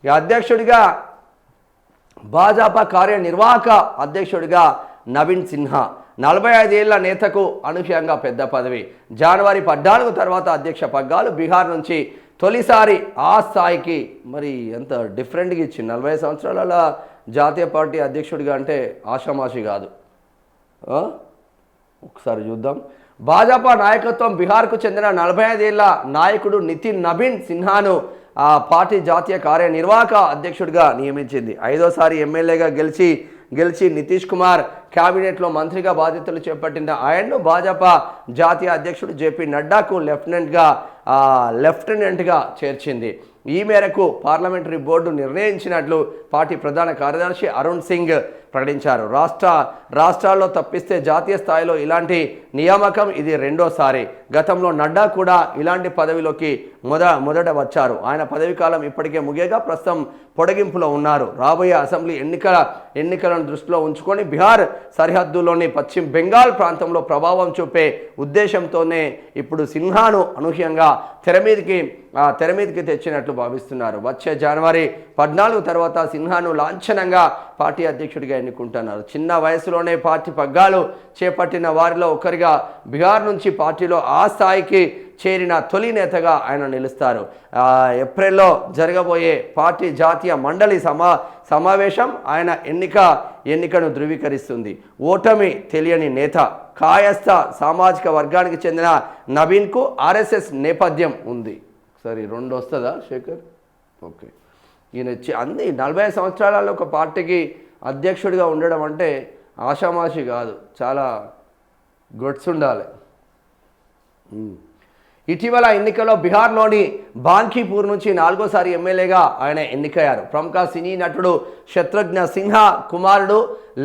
ఈ అధ్యక్షుడిగా భాజపా కార్యనిర్వాహక అధ్యక్షుడిగా నవీన్ సిన్హా 45 ఏళ్ల నేతకు అనూహ్యంగా పెద్ద పదవి. జనవరి 14 తర్వాత అధ్యక్ష పగ్గాలు బీహార్ నుంచి తొలిసారి ఆ స్థాయికి మరి ఎంత డిఫరెంట్గా ఇచ్చింది. 40 సంవత్సరాల జాతీయ పార్టీ అధ్యక్షుడిగా అంటే ఆషామాషి కాదు. ఒకసారి చూద్దాం. భాజపా నాయకత్వం బీహార్కు చెందిన 45 ఏళ్ల నాయకుడు నితిన్ నబీన్ సిన్హాను ఆ పార్టీ జాతీయ కార్యనిర్వాహక అధ్యక్షుడిగా నియమించింది. 5వ సారి ఎమ్మెల్యేగా గెలిచి నితీష్ కుమార్ క్యాబినెట్లో మంత్రిగా బాధ్యతలు చేపట్టిన ఆయన్ను భాజపా జాతీయ అధ్యక్షుడు జేపీ నడ్డాకు లెఫ్టినెంట్గా చేర్చింది. ఈ మేరకు పార్లమెంటరీ బోర్డు నిర్ణయించినట్లు పార్టీ ప్రధాన కార్యదర్శి అరుణ్ సింగ్ ప్రకటించారు. రాష్ట్రాల్లో తప్పిస్తే జాతీయ స్థాయిలో ఇలాంటి నియామకం ఇది 2వసారి. గతంలో నడ్డా కూడా ఇలాంటి పదవిలోకి మొదట వచ్చారు. ఆయన పదవి కాలం ఇప్పటికే ముగియగా ప్రస్తుతం పొడిగింపులో ఉన్నారు. రాబోయే అసెంబ్లీ ఎన్నికలను దృష్టిలో ఉంచుకొని బీహార్ సరిహద్దులోని పశ్చిమ బెంగాల్ ప్రాంతంలో ప్రభావం చూపే ఉద్దేశంతోనే ఇప్పుడు సిన్హాను అనూహ్యంగా తెర మీదకి తెచ్చినట్లు భావిస్తున్నారు. వచ్చే జనవరి 14 తర్వాత సిన్హాను లాంఛనంగా పార్టీ అధ్యక్షుడిగా ఎన్నుకుంటున్నారు. చిన్న వయసులోనే పార్టీ పగ్గాలు చేపట్టిన వారిలో ఒకరిగా బీహార్ నుంచి పార్టీలో ఆ స్థాయికి చేరిన తొలి నేతగా ఆయన నిలుస్తారు. ఏప్రిల్లో జరగబోయే పార్టీ జాతీయ మండలి సమావేశం ఆయన ఎన్నికను ధృవీకరిస్తుంది. ఓటమి తెలియని నేత, కాయస్థ సామాజిక వర్గానికి చెందిన నవీన్కు ఆర్ఎస్ఎస్ నేపథ్యం ఉంది. సరే 2 వస్తుందా శేఖర్? ఓకే. ఈయన అన్ని 40 సంవత్సరాలలో ఒక పార్టీకి అధ్యక్షుడిగా ఉండడం అంటే ఆషామాషి కాదు, చాలా గట్స్ ఉండాలి. ఇటీవల ఎన్నికల్లో బీహార్లోని బాంకీపూర్ నుంచి 4వసారి ఎమ్మెల్యేగా ఆయన ఎన్నికయ్యారు. ప్రముఖ సినీ నటుడు శత్రుఘ్న సిన్హా కుమారుడు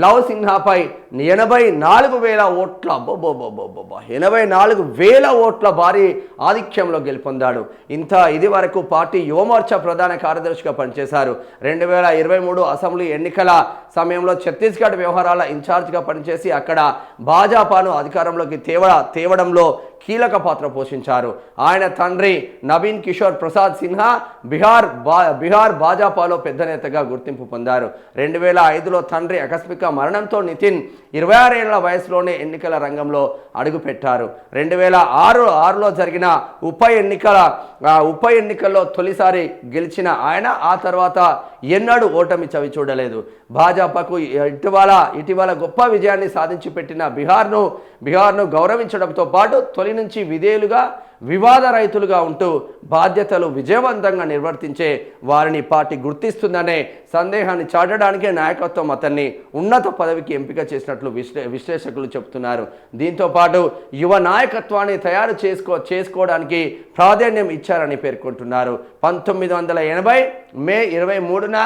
లవ్ సిన్హాపై 84,000 ఓట్ల 84,000 ఓట్ల భారీ ఆధిక్యంలో గెలుపొందాడు. ఇది వరకు పార్టీ యువమోర్చా ప్రధాన కార్యదర్శిగా పనిచేశారు. 2023 అసెంబ్లీ ఎన్నికల సమయంలో ఛత్తీస్గఢ్ వ్యవహారాల ఇన్ఛార్జ్గా పనిచేసి అక్కడ భాజపాను అధికారంలోకి తేవడంలో కీలక పాత్ర పోషించారు. ఆయన తండ్రి నవీన్ కిషోర్ ప్రసాద్ సిన్హా బీహార్ భాజపాలో పెద్ద నేతగా గుర్తింపు పొందారు. 2005లో తండ్రి ఆకస్మిక మరణంతో నితిన్ 26 ఏళ్ల వయసులోనే ఎన్నికల రంగంలో అడుగుపెట్టారు. 2006లో జరిగిన ఉప ఎన్నికల్లో తొలిసారి గెలిచిన ఆయన ఆ తర్వాత ఎన్నడూ ఓటమి చవి చూడలేదు. భాజపాకు ఇటీవల గొప్ప విజయాన్ని సాధించి పెట్టిన బీహార్ను గౌరవించడంతో పాటు తొలి నుంచి వివాద రైతులుగా ఉంటూ బాధ్యతలు విజయవంతంగా నిర్వర్తించే వారిని పార్టీ గుర్తిస్తుందనే సందేహాన్ని చాటడానికే నాయకత్వం అతన్ని ఉన్నత పదవికి ఎంపిక చేసినట్లు విశ్లేషకులు చెబుతున్నారు. దీంతో పాటు యువ నాయకత్వాన్ని తయారు చేసుకోవడానికి ప్రాధాన్యం ఇచ్చారని పేర్కొంటున్నారు. 1980 మే 23న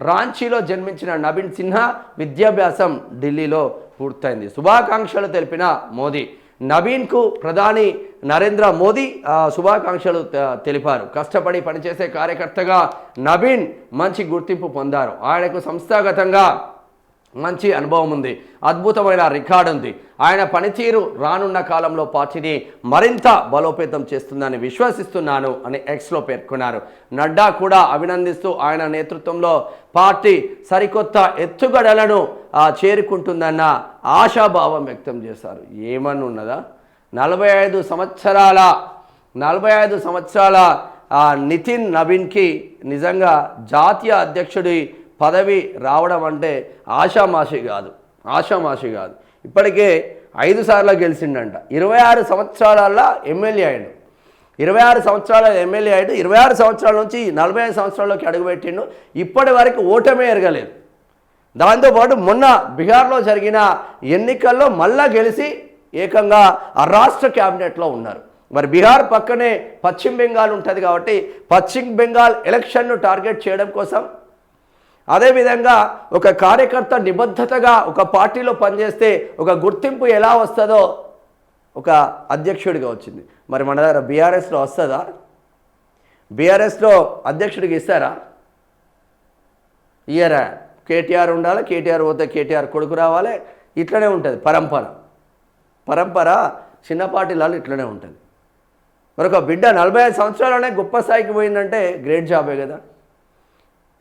రాంచీలో జన్మించిన నవీన్ సిన్హా విద్యాభ్యాసం ఢిల్లీలో పూర్తయింది. శుభాకాంక్షలు తెలిపిన మోదీ. నవీన్కు ప్రధాని నరేంద్ర మోదీ శుభాకాంక్షలు తెలిపారు. కష్టపడి పనిచేసే కార్యకర్తగా నవీన్ మంచి గుర్తింపు పొందారు. ఆయనకు సంస్థాగతంగా మంచి అనుభవం ఉంది, అద్భుతమైన రికార్డు ఉంది. ఆయన పనితీరు రానున్న కాలంలో పార్టీని మరింత బలోపేతం చేస్తుందని విశ్వసిస్తున్నాను అని ఎక్స్లో పేర్కొన్నారు. నడ్డా కూడా అభినందిస్తూ ఆయన నేతృత్వంలో పార్టీ సరికొత్త ఎత్తుగడలను చేరుకుంటుందన్న ఆశాభావం వ్యక్తం చేశారు. ఏమని ఉన్నదా, 45 సంవత్సరాల నితిన్ నబీన్కి నిజంగా జాతీయ అధ్యక్షుడి పదవి రావడం అంటే ఆషామాషి కాదు. ఇప్పటికే 5 సార్లు గెలిచిండంట. 26 సంవత్సరాల ఎమ్మెల్యే అయ్యాడు. 26 సంవత్సరాల నుంచి 45 సంవత్సరాల్లోకి అడుగుపెట్టిండు. ఇప్పటి వరకు ఓటమే ఎరగలేదు. దాంతోపాటు మొన్న బీహార్లో జరిగిన ఎన్నికల్లో మళ్ళా గెలిచి ఏకంగా ఆ రాష్ట్ర క్యాబినెట్లో ఉన్నారు. మరి బీహార్ పక్కనే పశ్చిమ బెంగాల్ ఉంటుంది కాబట్టి పశ్చిమ బెంగాల్ ఎలక్షన్ను టార్గెట్ చేయడం కోసం, అదేవిధంగా ఒక కార్యకర్త నిబద్ధతగా ఒక పార్టీలో పనిచేస్తే ఒక గుర్తింపు ఎలా వస్తుందో ఒక అధ్యక్షుడిగా వచ్చింది. మరి మన దగ్గర బీఆర్ఎస్లో వస్తుందా? బీఆర్ఎస్లో అధ్యక్షుడికి ఇస్తారా? ఇయ్యరా. కేటీఆర్ ఉండాలి, కేటీఆర్ పోతే కేటీఆర్ కొడుకు రావాలి. ఇట్లనే ఉంటుంది పరంపర చిన్న పార్టీలలో ఇట్లనే ఉంటుంది. మరొక బిడ్డ 45 సంవత్సరాలనే గొప్ప స్థాయికి పోయిందంటే గ్రేట్ జాబే కదా.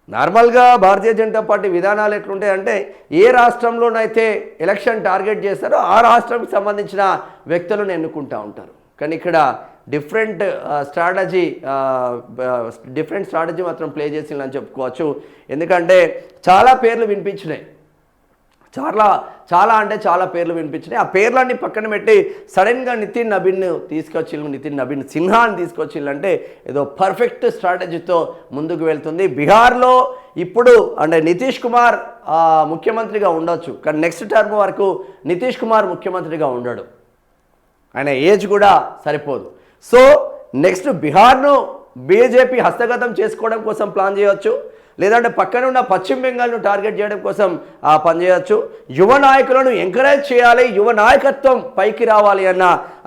నార్మల్గా భారతీయ జనతా పార్టీ విధానాలు ఎట్లుంటాయంటే ఏ రాష్ట్రంలోనైతే ఎలక్షన్ టార్గెట్ చేస్తారో ఆ రాష్ట్రానికి సంబంధించిన వ్యక్తులను ఎన్నుకుంటూ ఉంటారు. కానీ ఇక్కడ డిఫరెంట్ స్ట్రాటజీ మాత్రం ప్లే చేసిందని చెప్పుకోవచ్చు. ఎందుకంటే చాలా పేర్లు వినిపించినాయి, చాలా పేర్లు వినిపించినాయి. ఆ పేర్లన్నీ పక్కన పెట్టి సడన్గా నితిన్ నబీన్ సిన్హాని తీసుకొచ్చిల్లంటే ఏదో పర్ఫెక్ట్ స్ట్రాటజీతో ముందుకు వెళ్తుంది. బీహార్లో ఇప్పుడు అంటే నితీష్ కుమార్ ముఖ్యమంత్రిగా ఉండొచ్చు, కానీ నెక్స్ట్ టర్మ్ వరకు నితీష్ కుమార్ ముఖ్యమంత్రిగా ఉండడు, ఆయన ఏజ్ కూడా సరిపోదు. సో నెక్స్ట్ బీహార్ను బీజేపీ హస్తగతం చేసుకోవడం కోసం ప్లాన్ చేయవచ్చు, లేదంటే పక్కన ఉన్న పశ్చిమ బెంగాల్ను టార్గెట్ చేయడం కోసం పనిచేయవచ్చు. యువ నాయకులను ఎంకరేజ్ చేయాలి, యువ నాయకత్వం పైకి రావాలి అన్న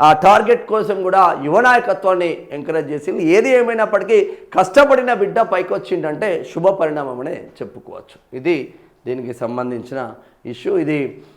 ఆ టార్గెట్ కోసం కూడా యువ నాయకత్వాన్ని ఎంకరేజ్ చేసింది. ఏది ఏమైనప్పటికీ కష్టపడిన బిడ్డ పైకి వచ్చిందంటే శుభ పరిణామం అనే చెప్పుకోవచ్చు. ఇది దీనికి సంబంధించిన ఇష్యూ. ఇది